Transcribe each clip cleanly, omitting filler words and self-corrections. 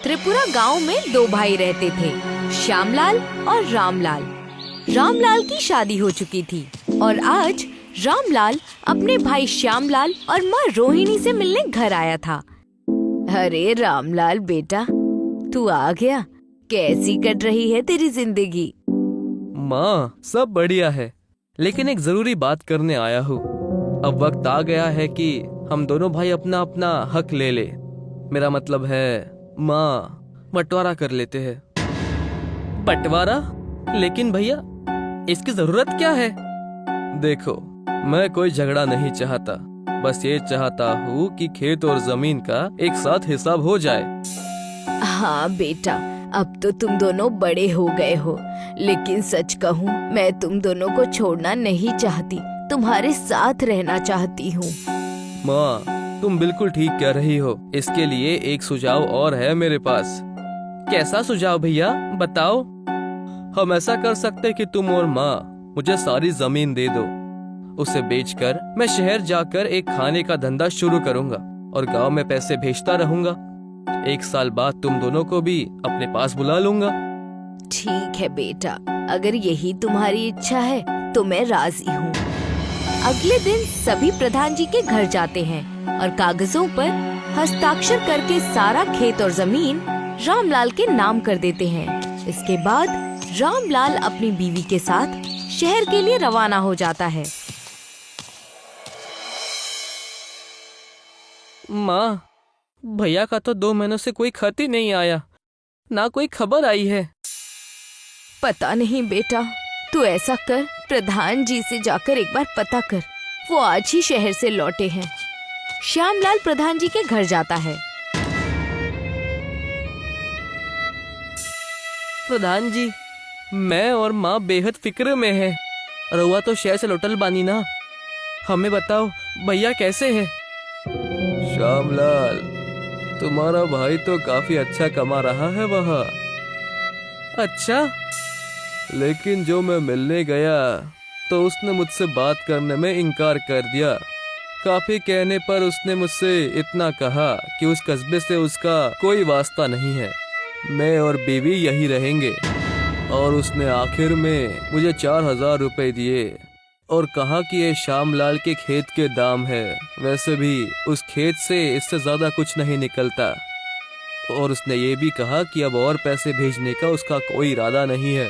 त्रिपुरा गांव में दो भाई रहते थे, श्यामलाल और रामलाल। रामलाल की शादी हो चुकी थी और आज रामलाल अपने भाई श्यामलाल और माँ रोहिणी से मिलने घर आया था। अरे रामलाल बेटा, तू आ गया। कैसी कट रही है तेरी जिंदगी? माँ, सब बढ़िया है, लेकिन एक जरूरी बात करने आया हूँ। अब वक्त आ गया है कि हम दोनों भाई अपना अपना हक ले ले। मेरा मतलब है माँ, बंटवारा कर लेते हैं। बंटवारा? लेकिन भैया, इसकी जरूरत क्या है? देखो, मैं कोई झगड़ा नहीं चाहता, बस ये चाहता हूँ कि खेत और जमीन का एक साथ हिसाब हो जाए। हाँ बेटा, अब तो तुम दोनों बड़े हो गए हो, लेकिन सच कहूँ मैं तुम दोनों को छोड़ना नहीं चाहती, तुम्हारे साथ रहना चाहती हूँ। माँ, तुम बिल्कुल ठीक कह रही हो। इसके लिए एक सुझाव और है मेरे पास। कैसा सुझाव भैया, बताओ। हम ऐसा कर सकते कि तुम और माँ मुझे सारी जमीन दे दो। उसे बेचकर मैं शहर जाकर एक खाने का धंधा शुरू करूंगा और गांव में पैसे भेजता रहूंगा। 1 साल बाद तुम दोनों को भी अपने पास बुला लूंगा। ठीक है बेटा, अगर यही तुम्हारी इच्छा है तो मैं राजी हूँ। अगले दिन सभी प्रधान जी के घर जाते हैं और कागजों पर हस्ताक्षर करके सारा खेत और जमीन रामलाल के नाम कर देते हैं। इसके बाद रामलाल अपनी बीवी के साथ शहर के लिए रवाना हो जाता है। माँ, भैया का तो 2 महीनों से कोई खत ही नहीं आया, ना कोई खबर आई है। पता नहीं बेटा, तू ऐसा कर, प्रधान जी से जाकर एक बार पता कर। वो आज ही शहर से लौटे हैं। श्यामलाल प्रधान जी के घर जाता है। प्रधान जी, मैं और माँ बेहद फिक्र में है। रउआ तो शहर से लौटल बानी ना, हमें बताओ भैया कैसे है? श्यामलाल, तुम्हारा भाई तो काफी अच्छा कमा रहा है वहाँ। अच्छा? लेकिन जो मैं मिलने गया तो उसने मुझसे बात करने में इनकार कर दिया। काफी कहने पर उसने मुझसे इतना कहा कि उस कस्बे से उसका कोई वास्ता नहीं है, मैं और बीवी यही रहेंगे। और उसने आखिर में मुझे 4000 रुपए दिए और कहा कि ये श्यामलाल के खेत के दाम है। वैसे भी उस खेत से इससे ज्यादा कुछ नहीं निकलता। और उसने ये भी कहा कि अब और पैसे भेजने का उसका कोई इरादा नहीं है।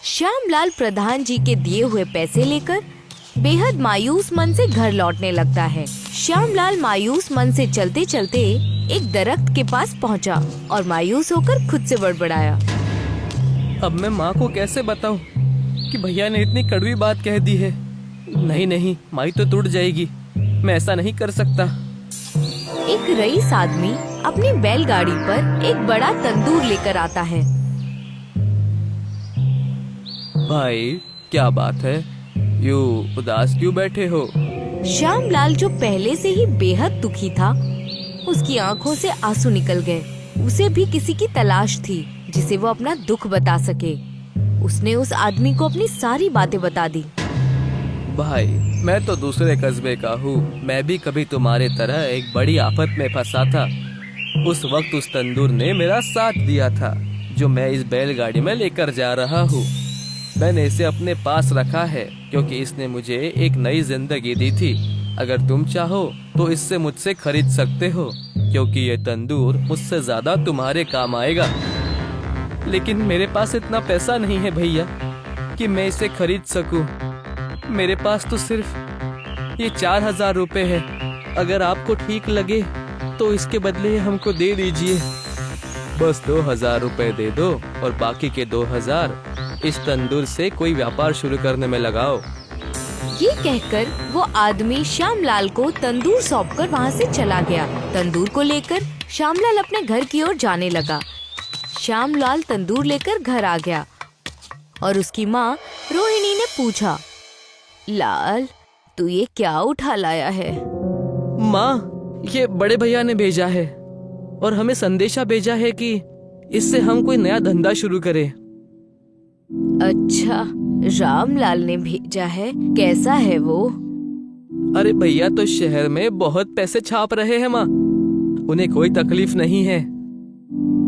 श्यामलाल प्रधान जी के दिए हुए पैसे लेकर बेहद मायूस मन से घर लौटने लगता है। श्यामलाल मायूस मन से चलते चलते एक दरख्त के पास पहुंचा और मायूस होकर खुद से बड़बड़ाया। अब मैं माँ को कैसे बताऊं कि भैया ने इतनी कड़वी बात कह दी है? नहीं नहीं, माई तो टूट जाएगी, मैं ऐसा नहीं कर सकता। एक रईस आदमी अपनी बैलगाड़ी पर एक बड़ा तंदूर लेकर आता है। भाई, क्या बात है, यूं उदास क्यों बैठे हो? श्यामलाल जो पहले से ही बेहद दुखी था, उसकी आंखों से आंसू निकल गए। उसे भी किसी की तलाश थी जिसे वो अपना दुख बता सके। उसने उस आदमी को अपनी सारी बातें बता दी। भाई, मैं तो दूसरे कस्बे का हूँ। मैं भी कभी तुम्हारे तरह एक बड़ी आफत में फंसा था। उस वक्त उस तंदूर ने मेरा साथ दिया था, जो मैं इस बैलगाड़ी में लेकर जा रहा हूँ। मैंने इसे अपने पास रखा है क्योंकि इसने मुझे एक नई जिंदगी दी थी। अगर तुम चाहो तो इससे मुझसे खरीद सकते हो, क्योंकि ये तंदूर मुझसे ज्यादा तुम्हारे काम आएगा। लेकिन मेरे पास इतना पैसा नहीं है भैया कि मैं इसे खरीद सकूं। मेरे पास तो सिर्फ ये 4000 रुपए है। अगर आपको ठीक लगे तो इसके बदले हमको दे दीजिए। बस 2000 रुपए दे दो और बाकी के 2000 इस तंदूर से कोई व्यापार शुरू करने में लगाओ। ये कहकर वो आदमी श्यामलाल को तंदूर सौंपकर वहाँ से चला गया। तंदूर को लेकर श्यामलाल अपने घर की ओर जाने लगा। श्यामलाल तंदूर लेकर घर आ गया और उसकी माँ रोहिणी ने पूछा, लाल, तू ये क्या उठा लाया है? माँ, ये बड़े भैया ने भेजा है और हमें संदेशा भेजा है कि इससे हम कोई नया धंधा शुरू करें। अच्छा, रामलाल ने भेजा है। कैसा है वो? अरे भैया तो शहर में बहुत पैसे छाप रहे हैं माँ, उन्हें कोई तकलीफ नहीं है।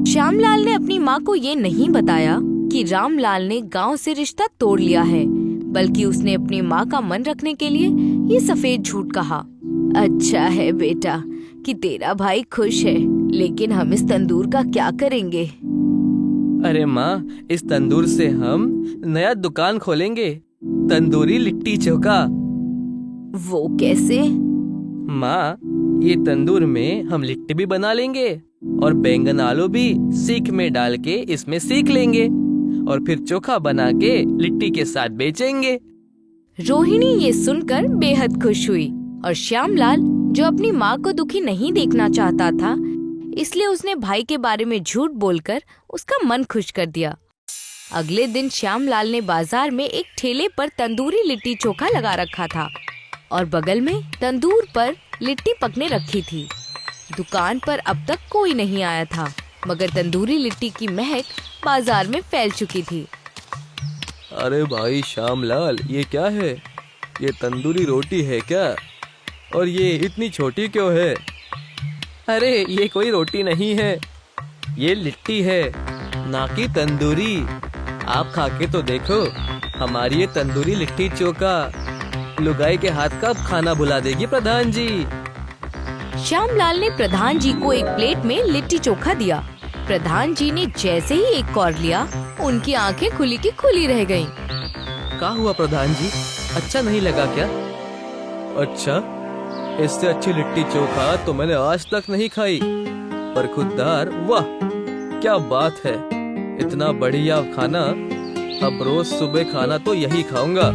श्यामलाल ने अपनी माँ को ये नहीं बताया कि रामलाल ने गांव से रिश्ता तोड़ लिया है, बल्कि उसने अपनी माँ का मन रखने के लिए ये सफेद झूठ कहा। अच्छा है बेटा कि तेरा भाई खुश है, लेकिन हम इस तंदूर का क्या करेंगे? अरे माँ, इस तंदूर से हम नया दुकान खोलेंगे, तंदूरी लिट्टी चोखा। वो कैसे? माँ, ये तंदूर में हम लिट्टी भी बना लेंगे और बैंगन आलू भी सीख में डाल के इसमें सीख लेंगे और फिर चोखा बना के लिट्टी के साथ बेचेंगे। रोहिणी ये सुनकर बेहद खुश हुई और श्यामलाल, जो अपनी माँ को दुखी नहीं देखना चाहता था, इसलिए उसने भाई के बारे में झूठ बोलकर उसका मन खुश कर दिया। अगले दिन श्यामलाल ने बाजार में एक ठेले पर तंदूरी लिट्टी चोखा लगा रखा था और बगल में तंदूर पर लिट्टी पकने रखी थी। दुकान पर अब तक कोई नहीं आया था, मगर तंदूरी लिट्टी की महक बाजार में फैल चुकी थी। अरे भाई श्यामलाल, ये क्या है? ये तंदूरी रोटी है क्या? और ये इतनी छोटी क्यों है? अरे ये कोई रोटी नहीं है, ये लिट्टी है, ना कि तंदूरी। आप खा के तो देखो, हमारी ये तंदूरी लिट्टी चोखा लुगाई के हाथ का खाना भुला देगी प्रधान जी। श्यामलाल ने प्रधान जी को एक प्लेट में लिट्टी चोखा दिया। प्रधान जी ने जैसे ही एक कौर लिया, उनकी आंखें खुली की खुली रह गईं। क्या हुआ प्रधान जी, अच्छा नहीं लगा क्या? अच्छा, इससे अच्छी लिट्टी चोखा तो मैंने आज तक नहीं खाई। पर खुददार, वाह क्या बात है, इतना बढ़िया खाना, अब रोज सुबह खाना तो यही खाऊंगा।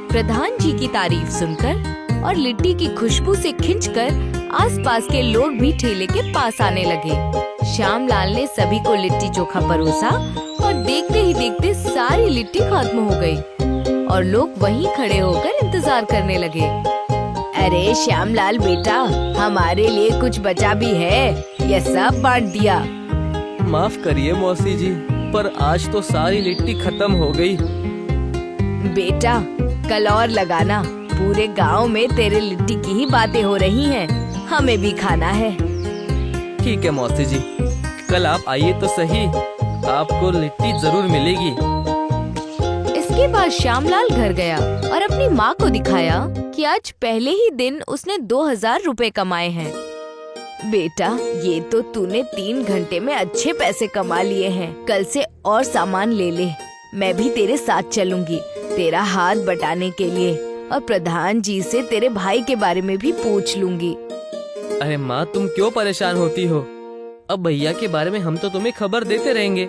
प्रधान जी की तारीफ सुनकर और लिट्टी की खुशबू से खिंचकर आसपास के लोग भी ठेले के पास आने लगे। श्यामलाल ने सभी को लिट्टी चोखा परोसा और देखते ही देखते सारी लिट्टी खत्म हो गई और लोग वहीं खड़े होकर इंतजार करने लगे। अरे श्यामलाल बेटा, हमारे लिए कुछ बचा भी है, ये सब बांट दिया। माफ करिए मौसी जी, पर आज तो सारी लिट्टी खत्म हो गई। बेटा कल और लगाना, पूरे गांव में तेरे लिट्टी की ही बातें हो रही हैं, हमें भी खाना है। ठीक है मौसी जी, कल आप आइए तो सही, आपको लिट्टी जरूर मिलेगी। इसके बाद श्यामलाल घर गया और अपनी माँ को दिखाया कि आज पहले ही दिन उसने 2000 रुपए कमाए हैं। बेटा, ये तो तूने 3 घंटे में अच्छे पैसे कमा लिए हैं, कल से और सामान ले ले, मैं भी तेरे साथ चलूंगी तेरा हाथ बटाने के लिए, और प्रधान जी से तेरे भाई के बारे में भी पूछ लूंगी। अरे माँ, तुम क्यों परेशान होती हो? अब भैया के बारे में हम तो तुम्हें खबर देते रहेंगे।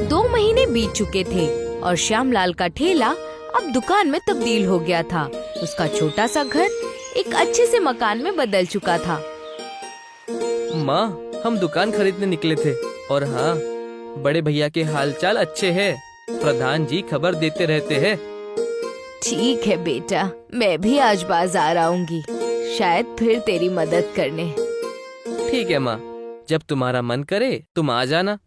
2 महीने बीत चुके थे और श्यामलाल का ठेला अब दुकान में तब्दील हो गया था। उसका छोटा सा घर एक अच्छे से मकान में बदल चुका था। माँ, हम दुकान खरीदने निकले थे और हाँ, बड़े भैया के हालचाल अच्छे हैं, प्रधान जी खबर देते रहते हैं। ठीक है बेटा, मैं भी आज बाजार आऊंगी, शायद फिर तेरी मदद करने। ठीक है माँ, जब तुम्हारा मन करे तुम आ जाना।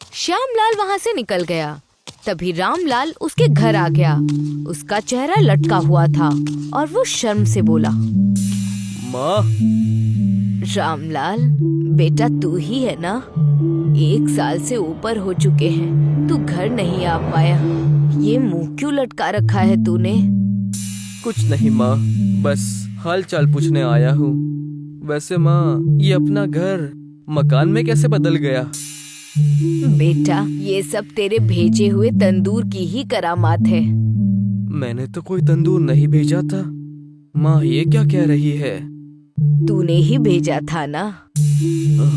श्यामलाल वहाँ से निकल गया। तभी रामलाल उसके घर आ गया। उसका चेहरा लटका हुआ था और वो शर्म से बोला, माँ। रामलाल बेटा, तू ही है ना? 1 साल से ऊपर हो चुके हैं, तू घर नहीं आ पाया, ये मुंह क्यों लटका रखा है तूने? कुछ नहीं माँ, बस हाल चाल पूछने आया हूँ। वैसे माँ, ये अपना घर मकान में कैसे बदल गया? बेटा, ये सब तेरे भेजे हुए तंदूर की ही करामात है। मैंने तो कोई तंदूर नहीं भेजा था। माँ, ये क्या कह रही है? तूने ही भेजा था ना?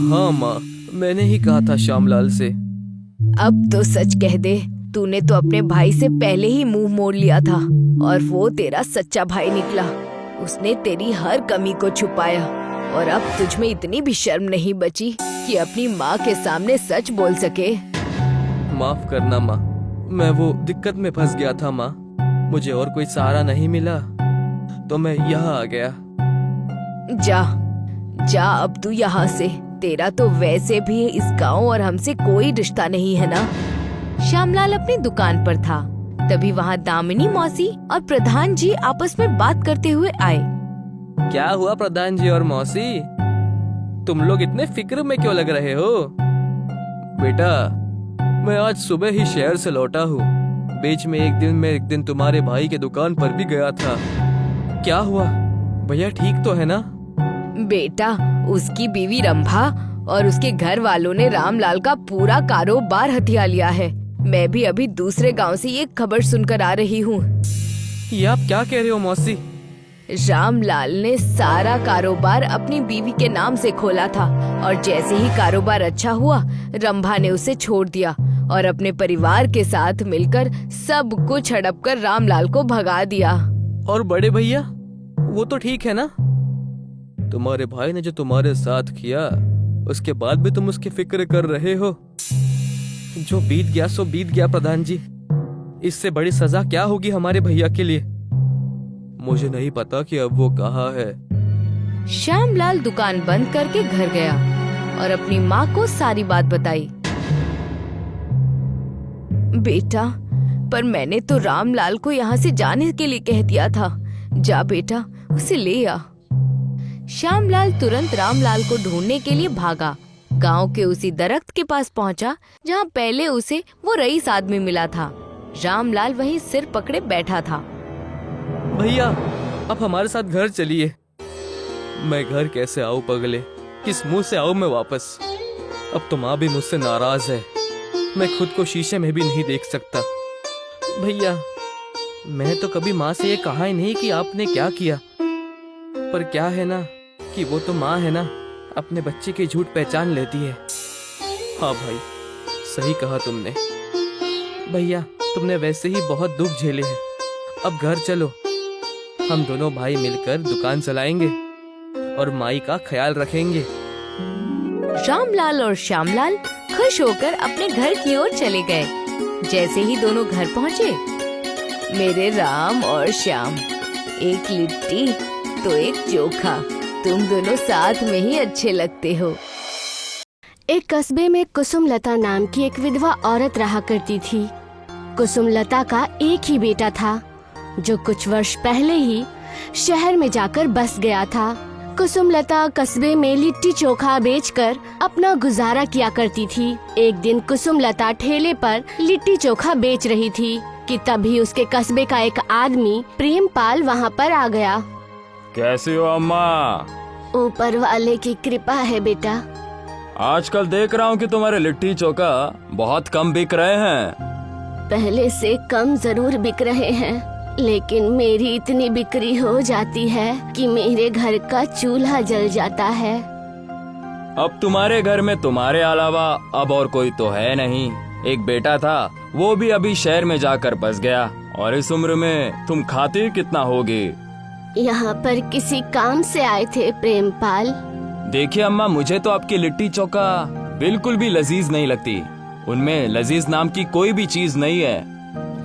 हाँ माँ, मैंने ही कहा था श्यामलाल से। अब तो सच कह दे, तूने तो अपने भाई से पहले ही मुंह मोड़ लिया था और वो तेरा सच्चा भाई निकला। उसने तेरी हर कमी को छुपाया और अब तुझ में इतनी भी शर्म नहीं बची कि अपनी माँ के सामने सच बोल सके। माफ करना माँ, मैं वो दिक्कत में फंस गया था माँ, मुझे और कोई सहारा नहीं मिला तो मैं यहाँ आ गया। जा जा अब तू यहाँ से, तेरा तो वैसे भी इस गांव और हमसे कोई रिश्ता नहीं है ना। श्यामलाल अपनी दुकान पर था तभी वहाँ दामिनी मौसी और प्रधान जी आपस में बात करते हुए आए। क्या हुआ प्रधान जी और मौसी, तुम लोग इतने फिक्र में क्यों लग रहे हो? बेटा, मैं आज सुबह ही शहर से लौटा हूँ। बीच में एक दिन तुम्हारे भाई के दुकान पर भी गया था। क्या हुआ? भैया ठीक तो है ना? बेटा, उसकी बीवी रंभा और उसके घर वालों ने रामलाल का पूरा कारोबार हथिया लिया है। मैं भी अभी दूसरे गांव से ये खबर सुनकर आ रही हूँ। ये आप क्या कह रहे हो मौसी? रामलाल ने सारा कारोबार अपनी बीवी के नाम से खोला था और जैसे ही कारोबार अच्छा हुआ, रंभा ने उसे छोड़ दिया और अपने परिवार के साथ मिलकर सब कुछ हड़प कर रामलाल को भगा दिया। और बड़े भैया, वो तो ठीक है ना? तुम्हारे भाई ने जो तुम्हारे साथ किया, उसके बाद भी तुम उसकी फिक्र कर रहे हो। जो बीत गया सो बीत गया प्रधान जी। इससे बड़ी सजा क्या होगी हमारे भैया के लिए? मुझे नहीं पता कि अब वो कहाँ है। श्यामलाल दुकान बंद करके घर गया और अपनी माँ को सारी बात बताई। बेटा, पर मैंने तो रामलाल को यहाँ से जाने के लिए कह दिया था। जा बेटा, उसे ले आ। श्यामलाल तुरंत रामलाल को ढूंढने के लिए भागा। गांव के उसी दरख्त के पास पहुंचा जहां पहले उसे वो रईस आदमी मिला था। रामलाल वहीं सिर पकड़े बैठा था। भैया, अब हमारे साथ घर चलिए। मैं घर कैसे आऊं पगले? किस मुंह से आऊं मैं वापस? अब तो माँ भी मुझसे नाराज है। मैं खुद को शीशे में भी नहीं देख सकता। भैया, मैं तो कभी माँ से ये कहा ही नहीं कि आपने क्या किया। पर क्या है ना कि वो तो माँ है ना, अपने बच्चे की झूठ पहचान लेती है। हाँ भाई, सही कहा तुमने। भैया, तुमने वैसे ही बहुत दुख झेले हैं। अब घर चलो, हम दोनों भाई मिलकर दुकान चलाएंगे और माई का ख्याल रखेंगे। रामलाल और श्यामलाल खुश होकर अपने घर की ओर चले गए। जैसे ही दोनों घर पहुँचे, मेरे राम और श्याम, एक लिट्टी तो एक चोखा, तुम दोनों साथ में ही अच्छे लगते हो। एक कस्बे में कुसुमलता नाम की एक विधवा औरत रहा करती थी। कुसुमलता का एक ही बेटा था जो कुछ वर्ष पहले ही शहर में जाकर बस गया था। कुसुमलता कस्बे में लिट्टी चोखा बेचकर अपना गुजारा किया करती थी। एक दिन कुसुमलता ठेले पर लिट्टी चोखा बेच रही थी कि तभी उसके कस्बे का एक आदमी प्रेमपाल वहाँ पर आ गया। कैसी हो अम्मा? ऊपर वाले की कृपा है बेटा। आजकल देख रहा हूँ कि तुम्हारे लिट्टी चोखा बहुत कम बिक रहे हैं। पहले से कम जरूर बिक रहे हैं, लेकिन मेरी इतनी बिक्री हो जाती है कि मेरे घर का चूल्हा जल जाता है। अब तुम्हारे घर में तुम्हारे अलावा अब और कोई तो है नहीं। एक बेटा था, वो भी अभी शहर में जाकर बस गया। और इस उम्र में तुम खाती कितना होगी? यहाँ पर किसी काम से आए थे प्रेमपाल। देखिए अम्मा, मुझे तो आपकी लिट्टी चोखा बिल्कुल भी लजीज नहीं लगती। उनमें लजीज नाम की कोई भी चीज नहीं है।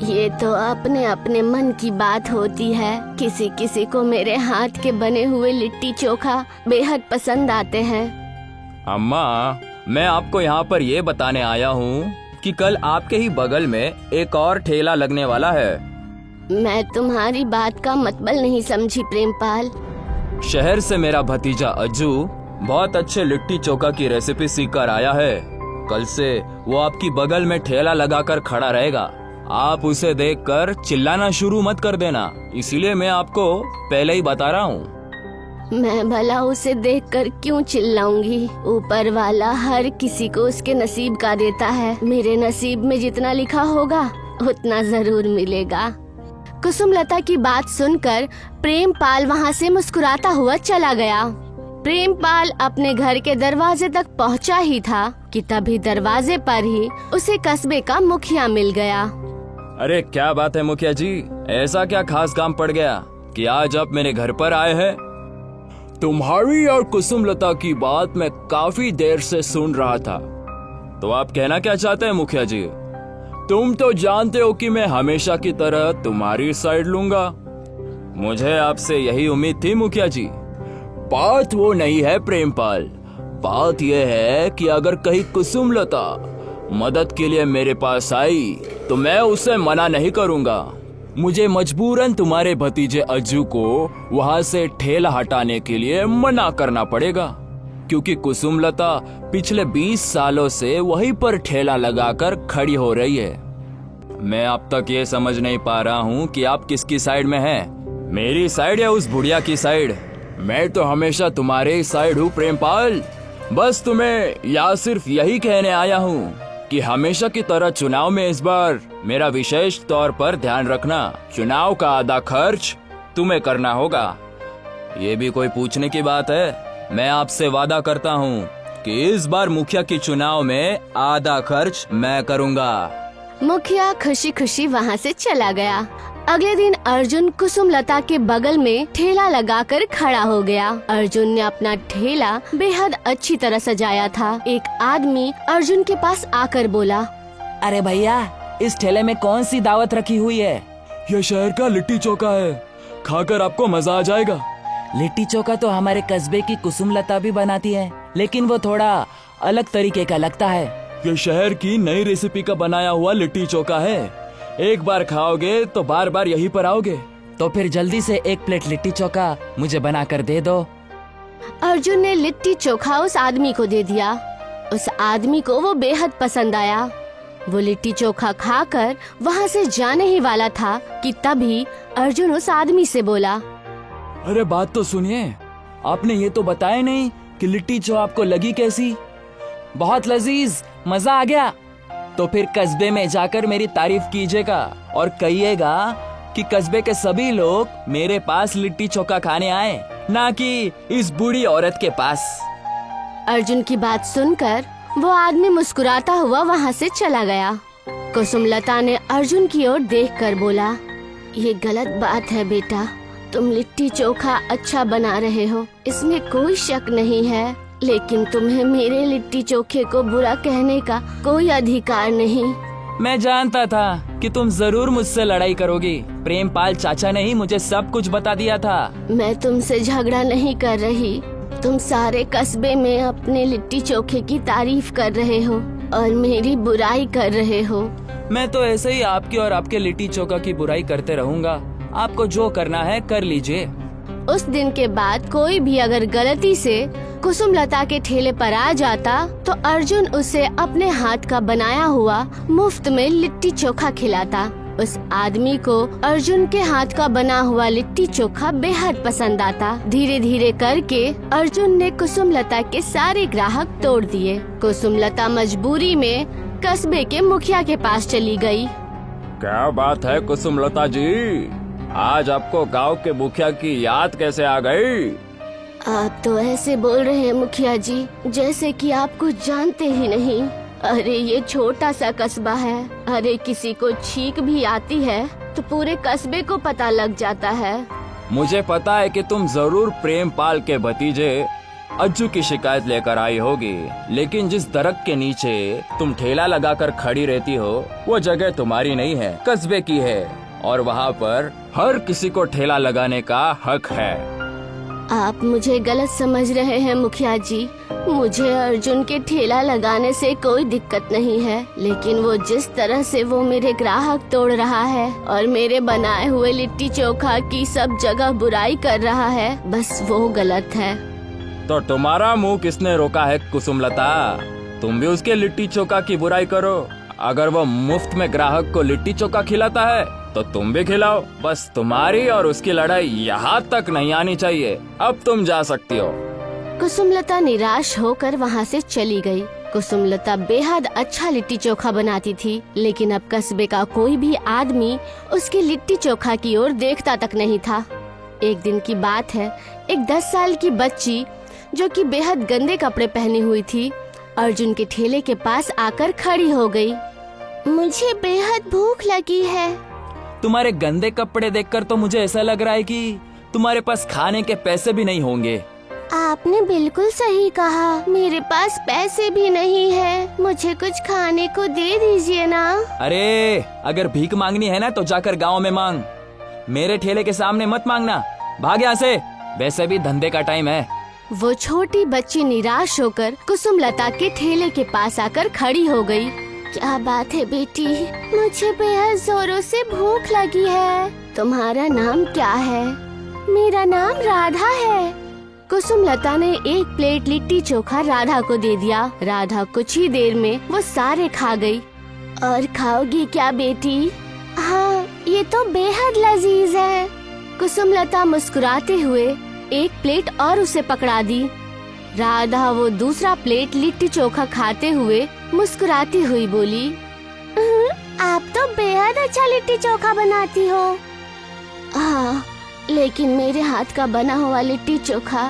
ये तो अपने अपने मन की बात होती है। किसी किसी को मेरे हाथ के बने हुए लिट्टी चोखा बेहद पसंद आते हैं। अम्मा, मैं आपको यहाँ पर ये बताने आया हूँ कि कल आपके ही बगल में एक और ठेला लगने वाला है। मैं तुम्हारी बात का मतलब नहीं समझी प्रेमपाल। शहर से मेरा भतीजा अज्जू बहुत अच्छे लिट्टी चोखा की रेसिपी सीख कर आया है। कल से वो आपकी बगल में ठेला लगाकर खड़ा रहेगा। आप उसे देखकर चिल्लाना शुरू मत कर देना, इसीलिए मैं आपको पहले ही बता रहा हूँ। मैं भला उसे देखकर क्यों चिल्लाऊंगी? ऊपर वाला हर किसी को उसके नसीब का देता है। मेरे नसीब में जितना लिखा होगा उतना जरूर मिलेगा। कुसुमलता की बात सुनकर प्रेमपाल वहाँ से मुस्कुराता हुआ चला गया। प्रेमपाल अपने घर के दरवाजे तक पहुँचा ही था कि तभी दरवाजे पर ही उसे कस्बे का मुखिया मिल गया। अरे क्या बात है मुखिया जी, ऐसा क्या खास काम पड़ गया कि आज आप मेरे घर पर आए हैं? तुम्हारी और कुसुमलता की बात मैं काफी देर से सुन रहा था। तो आप कहना क्या चाहते हैं मुखिया जी? तुम तो जानते हो कि मैं हमेशा की तरह तुम्हारी साइड लूंगा। मुझे आपसे यही उम्मीद थी मुखिया जी। बात वो नहीं है प्रेमपाल, बात यह है कि अगर कहीं कुसुमलता मदद के लिए मेरे पास आई तो मैं उसे मना नहीं करूंगा। मुझे मजबूरन तुम्हारे भतीजे अज्जू को वहाँ से ठेला हटाने के लिए मना करना पड़ेगा, क्योंकि कुसुमलता पिछले 20 सालों से वहीं पर ठेला लगाकर खड़ी हो रही है। मैं अब तक ये समझ नहीं पा रहा हूँ कि आप किसकी साइड में हैं, मेरी साइड या उस बुढ़िया की साइड। मैं तो हमेशा तुम्हारे ही साइड हूँ प्रेमपाल। बस तुम्हें या सिर्फ यही कहने आया हूँ कि हमेशा की तरह चुनाव में इस बार मेरा विशेष तौर पर ध्यान रखना। चुनाव का आधा खर्च तुम्हें करना होगा। ये भी कोई पूछने की बात है? मैं आपसे वादा करता हूँ कि इस बार मुखिया की चुनाव में आधा खर्च मैं करूँगा। मुखिया खुशी खुशी वहाँ से चला गया। अगले दिन अर्जुन कुसुमलता के बगल में ठेला लगाकर खड़ा हो गया। अर्जुन ने अपना ठेला बेहद अच्छी तरह सजाया था। एक आदमी अर्जुन के पास आकर बोला, अरे भैया, इस ठेले में कौन सी दावत रखी हुई है? यह शहर का लिट्टी चोखा है, खाकर आपको मजा आ जाएगा। लिट्टी चोखा तो हमारे कस्बे की कुसुमलता भी बनाती है, लेकिन वो थोड़ा अलग तरीके का लगता है। यह शहर की नई रेसिपी का बनाया हुआ लिट्टी चोखा है। एक बार खाओगे तो बार बार यहीं पर आओगे। तो फिर जल्दी से 1 प्लेट लिट्टी चोखा मुझे बना कर दे दो। अर्जुन ने लिट्टी चोखा उस आदमी को दे दिया। उस आदमी को वो बेहद पसंद आया। वो लिट्टी चोखा खाकर वहाँ से जाने ही वाला था कि तभी अर्जुन उस आदमी से बोला, अरे बात तो सुनिए, आपने ये तो बताया नहीं कि लिट्टी चो आपको लगी कैसी? बहुत लजीज, मजा आ गया। तो फिर कस्बे में जाकर मेरी तारीफ कीजिएगा और कहिएगा कि कस्बे के सभी लोग मेरे पास लिट्टी चोखा खाने आए, ना कि इस बूढ़ी औरत के पास। अर्जुन की बात सुनकर वो आदमी मुस्कुराता हुआ वहाँ से चला गया। कुसुमलता ने अर्जुन की ओर देखकर बोला, ये गलत बात है बेटा, तुम लिट्टी चोखा अच्छा बना रहे हो, इसमें कोई शक नहीं है, लेकिन तुम्हें मेरे लिट्टी चोखे को बुरा कहने का कोई अधिकार नहीं। मैं जानता था कि तुम जरूर मुझसे लड़ाई करोगी। प्रेमपाल चाचा ने ही मुझे सब कुछ बता दिया था। मैं तुमसे झगड़ा नहीं कर रही, तुम सारे कस्बे में अपने लिट्टी चोखे की तारीफ कर रहे हो और मेरी बुराई कर रहे हो। मैं तो ऐसे ही आपकी और आपके लिट्टी चोखा की बुराई करते रहूंगा। आपको जो करना है कर लीजिए। उस दिन के बाद कोई भी अगर गलती से कुसुमलता के ठेले पर आ जाता तो अर्जुन उसे अपने हाथ का बनाया हुआ मुफ्त में लिट्टी चोखा खिलाता। उस आदमी को अर्जुन के हाथ का बना हुआ लिट्टी चोखा बेहद पसंद आता। धीरे धीरे करके अर्जुन ने कुसुमलता के सारे ग्राहक तोड़ दिए। कुसुमलता मजबूरी में कस्बे के मुखिया के पास चली गई। क्या बात है कुसुमलता जी, आज आपको गांव के मुखिया की याद कैसे आ गई? आप तो ऐसे बोल रहे हैं मुखिया जी जैसे कि आप कुछ जानते ही नहीं। अरे ये छोटा सा कस्बा है, अरे किसी को छींक भी आती है तो पूरे कस्बे को पता लग जाता है। मुझे पता है कि तुम जरूर प्रेमपाल के भतीजे अज्जू की शिकायत लेकर आई होगी, लेकिन जिस दरख्त के नीचे तुम ठेला लगाकर खड़ी रहती हो वो जगह तुम्हारी नहीं है, कस्बे की है, और वहाँ पर हर किसी को ठेला लगाने का हक है। आप मुझे गलत समझ रहे हैं मुखिया जी, मुझे अर्जुन के ठेला लगाने से कोई दिक्कत नहीं है, लेकिन वो जिस तरह से वो मेरे ग्राहक तोड़ रहा है और मेरे बनाए हुए लिट्टी चोखा की सब जगह बुराई कर रहा है, बस वो गलत है। तो तुम्हारा मुंह किसने रोका है कुसुमलता? तुम भी उसके लिट्टी चोखा की बुराई करो। अगर वो मुफ्त में ग्राहक को लिट्टी चोखा खिलाता है तो तुम भी खिलाओ। बस तुम्हारी और उसकी लड़ाई यहाँ तक नहीं आनी चाहिए। अब तुम जा सकती हो। कुसुमलता निराश होकर वहाँ से चली गई। कुसुमलता बेहद अच्छा लिट्टी चोखा बनाती थी, लेकिन अब कस्बे का कोई भी आदमी उसके लिट्टी चोखा की ओर देखता तक नहीं था। एक दिन की बात है, एक 10 साल की बच्ची जो कि बेहद गंदे कपड़े पहनी हुई थी, अर्जुन के ठेले के पास आकर खड़ी हो गई। मुझे बेहद भूख लगी है। तुम्हारे गंदे कपड़े देखकर तो मुझे ऐसा लग रहा है कि तुम्हारे पास खाने के पैसे भी नहीं होंगे। आपने बिल्कुल सही कहा, मेरे पास पैसे भी नहीं है, मुझे कुछ खाने को दे दीजिए ना। अरे अगर भीख मांगनी है ना तो जाकर गांव में मांग, मेरे ठेले के सामने मत मांगना। भाग यहाँ से, वैसे भी धंधे का टाइम है। वो छोटी बच्ची निराश होकर कुसुमलता के ठेले के पास आकर खड़ी हो गई। क्या बात है बेटी, मुझे बेहद जोरों से भूख लगी है। तुम्हारा नाम क्या है? मेरा नाम राधा है। कुसुमलता ने एक प्लेट लिट्टी चोखा राधा को दे दिया। राधा कुछ ही देर में वो सारे खा गई। और खाओगी क्या बेटी? हाँ, ये तो बेहद लजीज है। कुसुमलता मुस्कुराते हुए एक प्लेट और उसे पकड़ा दी। राधा वो दूसरा प्लेट लिट्टी चोखा खाते हुए मुस्कुराती हुई बोली, आप तो बेहद अच्छा लिट्टी चोखा बनाती हो। हाँ, लेकिन मेरे हाथ का बना हुआ लिट्टी चोखा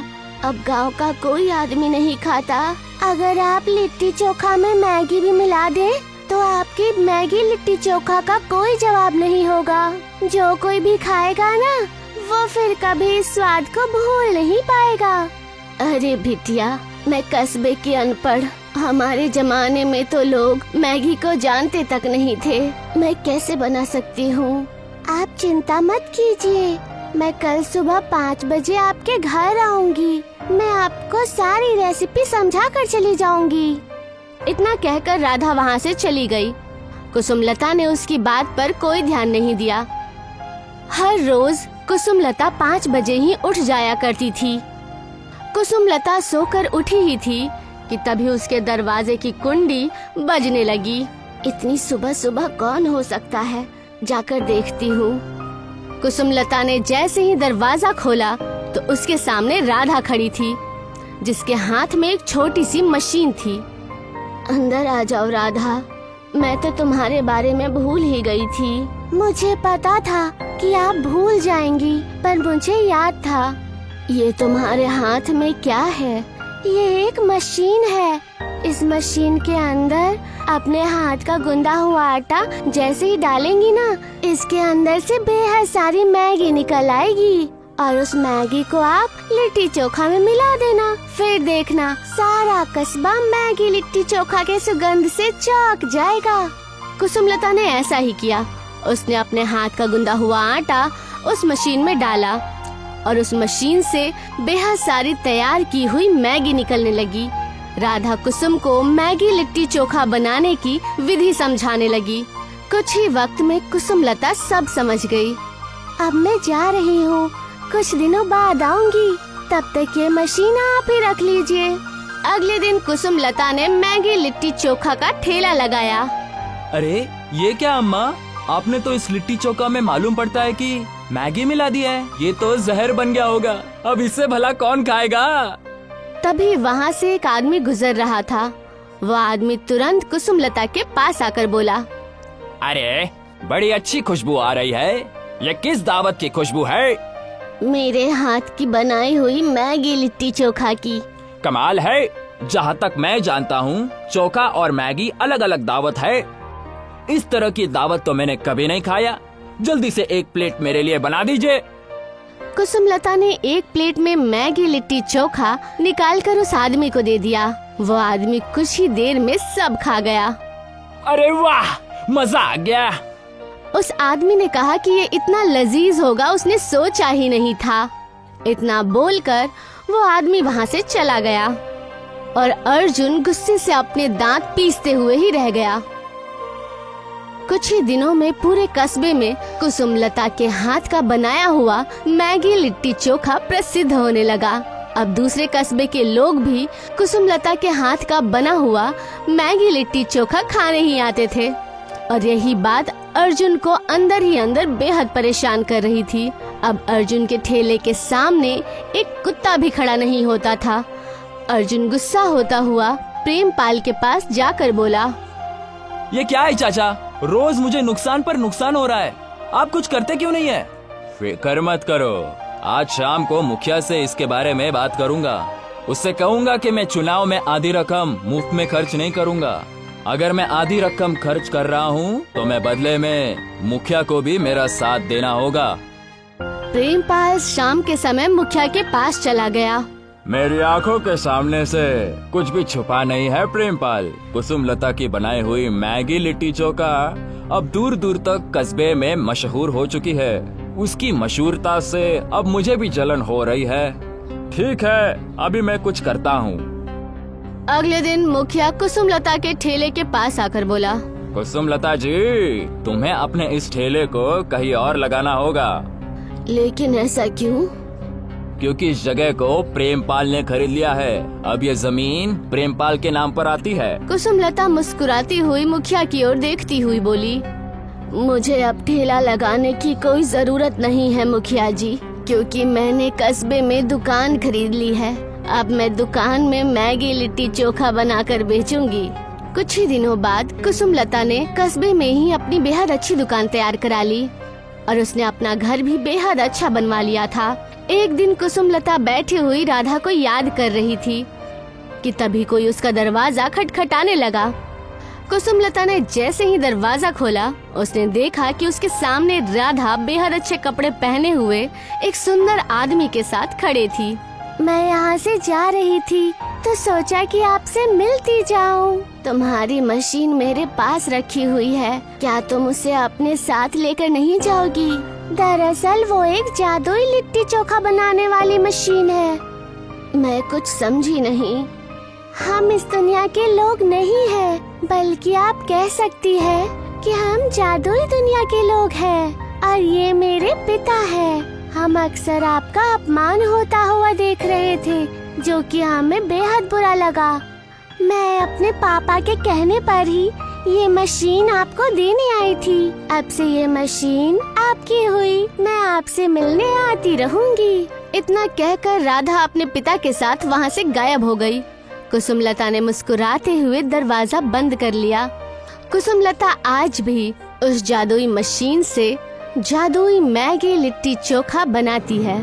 अब गांव का कोई आदमी नहीं खाता। अगर आप लिट्टी चोखा में मैगी भी मिला दे तो आपकी मैगी लिट्टी चोखा का कोई जवाब नहीं होगा। जो कोई भी खाएगा ना, वो फिर कभी इस स्वाद को भूल नहीं पाएगा। अरे बिटिया, मैं कस्बे की अनपढ़, हमारे जमाने में तो लोग मैगी को जानते तक नहीं थे। मैं कैसे बना सकती हूँ? आप चिंता मत कीजिए, मैं कल सुबह 5 बजे आपके घर आऊंगी। मैं आपको सारी रेसिपी समझा कर चली जाऊंगी। इतना कहकर राधा वहाँ से चली गई। कुसुमलता ने उसकी बात पर कोई ध्यान नहीं दिया। हर रोज कुसुमलता 5 बजे ही उठ जाया करती थी। कुसुमलता सोकर उठी ही थी कि तभी उसके दरवाजे की कुंडी बजने लगी। इतनी सुबह सुबह कौन हो सकता है, जाकर देखती हूँ। कुसुमलता ने जैसे ही दरवाजा खोला तो उसके सामने राधा खड़ी थी, जिसके हाथ में एक छोटी सी मशीन थी। अंदर आ जाओ राधा, मैं तो तुम्हारे बारे में भूल ही गई थी। मुझे पता था कि आप भूल जाएंगी, पर मुझे याद था। ये तुम्हारे हाथ में क्या है? ये एक मशीन है। इस मशीन के अंदर अपने हाथ का गूंदा हुआ आटा जैसे ही डालेंगी ना, इसके अंदर से बेहद सारी मैगी निकल आएगी और उस मैगी को आप लिट्टी चोखा में मिला देना। फिर देखना, सारा कस्बा मैगी लिट्टी चोखा के सुगंध से चौंक जाएगा। कुसुमलता ने ऐसा ही किया। उसने अपने हाथ का गूंदा हुआ आटा उस मशीन में डाला और उस मशीन से बेहद सारी तैयार की हुई मैगी निकलने लगी। राधा कुसुम को मैगी लिट्टी चोखा बनाने की विधि समझाने लगी। कुछ ही वक्त में कुसुमलता सब समझ गई। अब मैं जा रही हूँ, कुछ दिनों बाद आऊंगी, तब तक ये मशीन आप ही रख लीजिए। अगले दिन कुसुमलता ने मैगी लिट्टी चोखा का ठेला लगाया। अरे ये क्या अम्मा, आपने तो इस लिट्टी चोखा में मालूम पड़ता है कि मैगी मिला दिया है। ये तो जहर बन गया होगा, अब इससे भला कौन खाएगा? तभी वहाँ से एक आदमी गुजर रहा था। वो आदमी तुरंत कुसुमलता के पास आकर बोला, अरे बड़ी अच्छी खुशबू आ रही है, ये किस दावत की खुशबू है? मेरे हाथ की बनाई हुई मैगी लिट्टी चोखा की। कमाल है, जहाँ तक मैं जानता हूँ चोखा और मैगी अलग अलग दावत है। इस तरह की दावत तो मैंने कभी नहीं खाया। जल्दी से एक प्लेट मेरे लिए बना दीजिए। कुसुमलता ने एक प्लेट में मैगी लिट्टी चोखा निकालकर उस आदमी को दे दिया। वो आदमी कुछ ही देर में सब खा गया। अरे वाह, मजा आ गया। उस आदमी ने कहा कि ये इतना लजीज होगा, उसने सोचा ही नहीं था। इतना बोलकर वो आदमी वहाँ से चला गया और अर्जुन गुस्से से अपने दांत पीसते हुए ही रह गया। कुछ ही दिनों में पूरे कस्बे में कुसुमलता के हाथ का बनाया हुआ मैगी लिट्टी चोखा प्रसिद्ध होने लगा। अब दूसरे कस्बे के लोग भी कुसुमलता के हाथ का बना हुआ मैगी लिट्टी चोखा खाने ही आते थे और यही बात अर्जुन को अंदर ही अंदर बेहद परेशान कर रही थी। अब अर्जुन के ठेले के सामने एक कुत्ता भी खड़ा नहीं होता था। अर्जुन गुस्सा होता हुआ प्रेमपाल के पास जाकर बोला, ये क्या है चाचा, रोज मुझे नुकसान पर नुकसान हो रहा है, आप कुछ करते क्यों नहीं है? फिक्र मत करो, आज शाम को मुखिया से इसके बारे में बात करूंगा। उससे कहूंगा कि मैं चुनाव में आधी रकम मुफ्त में खर्च नहीं करूंगा। अगर मैं आधी रकम खर्च कर रहा हूं तो मैं बदले में मुखिया को भी मेरा साथ देना होगा। प्रेमपाल शाम के समय मुखिया के पास चला गया। मेरी आंखों के सामने से कुछ भी छुपा नहीं है प्रेमपाल। कुसुमलता की बनाई हुई मैगी लिट्टी चोखा अब दूर दूर तक कस्बे में मशहूर हो चुकी है। उसकी मशहूरता से अब मुझे भी जलन हो रही है। ठीक है, अभी मैं कुछ करता हूँ। अगले दिन मुखिया कुसुमलता के ठेले के पास आकर बोला, कुसुमलता जी, तुम्हें अपने इस ठेले को कहीं और लगाना होगा, लेकिन ऐसा क्यों? क्योंकि इस जगह को प्रेमपाल ने खरीद लिया है। अब ये जमीन प्रेमपाल के नाम पर आती है। कुसुमलता मुस्कुराती हुई मुखिया की ओर देखती हुई बोली, मुझे अब ठेला लगाने की कोई जरूरत नहीं है मुखिया जी, क्योंकि मैंने कस्बे में दुकान खरीद ली है। अब मैं दुकान में मैगी लिट्टी चोखा बनाकर बेचूंगी। कुछ ही दिनों बाद कुसुमलता ने कस्बे में ही अपनी बेहद अच्छी दुकान तैयार करा ली और उसने अपना घर भी बेहद अच्छा बनवा लिया था। एक दिन कुसुमलता बैठी हुई राधा को याद कर रही थी कि तभी कोई उसका दरवाजा खटखटाने लगा। कुसुमलता ने जैसे ही दरवाजा खोला, उसने देखा कि उसके सामने राधा बेहद अच्छे कपड़े पहने हुए एक सुंदर आदमी के साथ खड़े थी। मैं यहाँ से जा रही थी तो सोचा कि आपसे मिलती जाऊं। तुम्हारी मशीन मेरे पास रखी हुई है, क्या तुम उसे अपने साथ लेकर नहीं जाओगी? दरअसल वो एक जादुई लिट्टी चोखा बनाने वाली मशीन है। मैं कुछ समझी नहीं। हम इस दुनिया के लोग नहीं हैं, बल्कि आप कह सकती है कि हम जादुई दुनिया के लोग हैं और ये मेरे पिता है। हम अक्सर आपका अपमान होता हुआ देख रहे थे, जो कि हमें बेहद बुरा लगा। मैं अपने पापा के कहने पर ही ये मशीन आपको देने आई थी। अब से ये मशीन आपकी हुई। मैं आपसे मिलने आती रहूंगी। इतना कहकर राधा अपने पिता के साथ वहाँ से गायब हो गई। कुसुमलता ने मुस्कुराते हुए दरवाजा बंद कर लिया। कुसुमलता आज भी उस जादुई मशीन से जादुई मैगी लिट्टी चोखा बनाती है।